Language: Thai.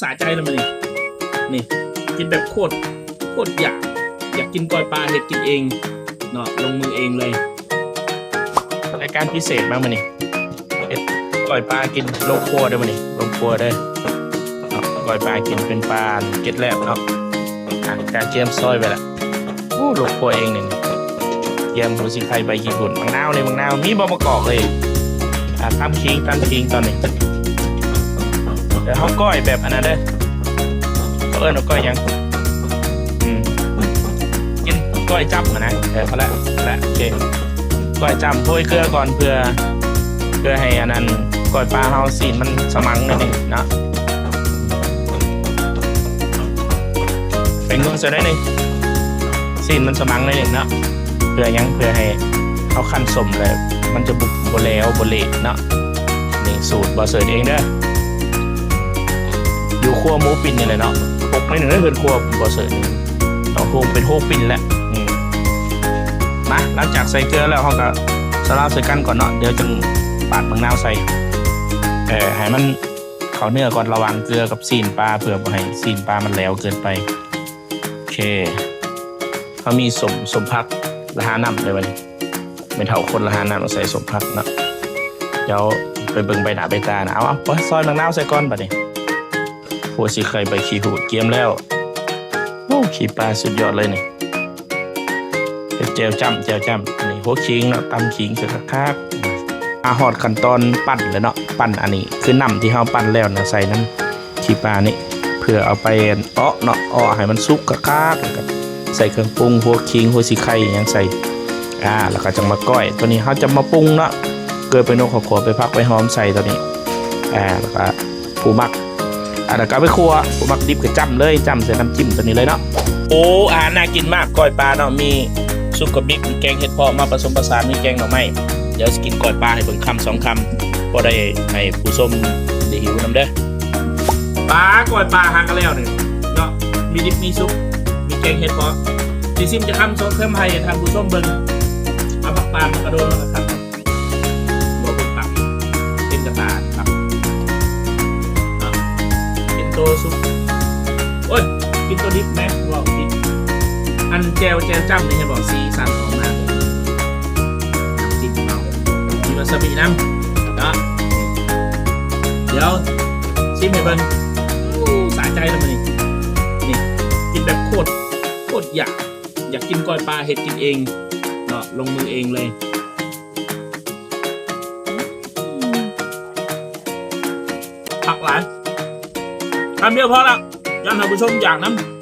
สะใจเลยมันนี่กินแบบโคตรอยากกินกอยปลาเห็ดกินเองเนาะลงมือเองเลยรายการพิเศษมากมันนี่เห็ดกอยปลากินลงครัวได้มันนี่ลงครัวได้กอยปลากินเป็นปลาเก็ดแลบเนาะการเจียมซอยไปละโอ้ลงครัวเองเนี่ยเจียมหัวสิไข่ใบขี้ฝุ่นบางนาวเลยบางนาวมีบะมะกอกเลยตำคิงตอนนี้เดี๋ยวเขาก้อยแบบอันนั้นเด้อเขาเอาก้อยยังกินก้อยจับนะพอแล้วโอเคก้อยจับโรยเกลือก่อนเพื่อให้อันนั้นก้อยปลาเฮาสีมันสมังนิดนึงนะเป็นงวงเสียได้หนึ่งสีมันสมังนิดนึงเนาะเพื่อให้เขาขั้นสมเลยมันจะบุกโบเลวโบเละเนาะนี่สูตรบอเสิร์ตเองเด้ออยู่ครัวหมูปิ่นนี่เลยเนาะปกไม่หนึ่งได้เป็นครัวบอเสิร์ตเราโฮมเป็นโฮปิ่นแล้วมาหลังจากใส่เกลือแล้วเขาก็สลับใส่กันก่อนเนาะเดี๋ยวจึงปาดมะนาวใส่ให้มันเขาเนื้อก่อนระวังเกลือกับซีนปลาเพื่อไม่ให้ซีนปลามันแหลวเกินไปโอเคเขามีสมพักละหาน้ำเลยวันเป็นเท่าคนละหาน้ำเราใส่สมพักเนาะเดี๋ยวไปเบิ่งใบหน้าใบตานะเอาซอยมะนาวใส่ก้อนบัดนี้หัวสีไข่ใบขี้หูดเกี๊ยมแล้วโอ้ขี้ปลาสุดยอดเลยนี่เจลจ้ำนี่หัวขิงเนาะตำขิงเสร็จคักหอดขั้นตอนปั่นเลยเนาะปั่นอันนี้คือน้ำที่เราปั่นแล้วนะใส่น้ำขี้ปลานี่เพื่อเอาไปเนาะให้มันสุกคักใส่เครื่องปรุงหัวขิงหัวสีไข่ยังใส่แล้วก็จะมาก้อยตัวนี้เขาจะมาปรุงเนาะเกลือไปนกขอไปพักไปหอมใส่ตัวนี้แล้วก็ผู้มักแล้วก็ไปครัวผู้มักดิบก็จ้ำใส่น้ำจิ้มตัวนี้เลยเนาะโอ้อาหารน่ากินมากก้อยปลาเนาะมีซุปกับบิ๊กแกงเห็ดเพาะมาผสมผสานมีแกงหน่อไม้เดี๋ยวกินก้อยปลาให้เบิ่งคำ2 คำพอได้ให้ผู้ชมได้หิวน้ำเด้อปลาก้อยปลาหางกันแล้วเนี่ยเนาะมีดิบมีซุปมีแกงเห็ดเพาะดิซิมจะคำ2 คำให้ทางผู้ชมเบิ่งเอาผักปลามากระโดดมาครับบอกเป็นตับเป็นกระตาครับเป็นตัวซุปโอ้ยกินตัวดิบไหมว่าดิบอันแจวจ้ำนี่จะบอกสีสันของมันติดเมามีวาซาบิน้ำนะเดี๋ยวชิมให้เบิ้งสะใจแล้วมันนี่กินแบบโคตรอยากกินกอยปลาเห็ดกินเองเนาะลงมือเองเลยผักหลายคำเดียวพอละย้ำท่านผู้ชมอยากน้ำ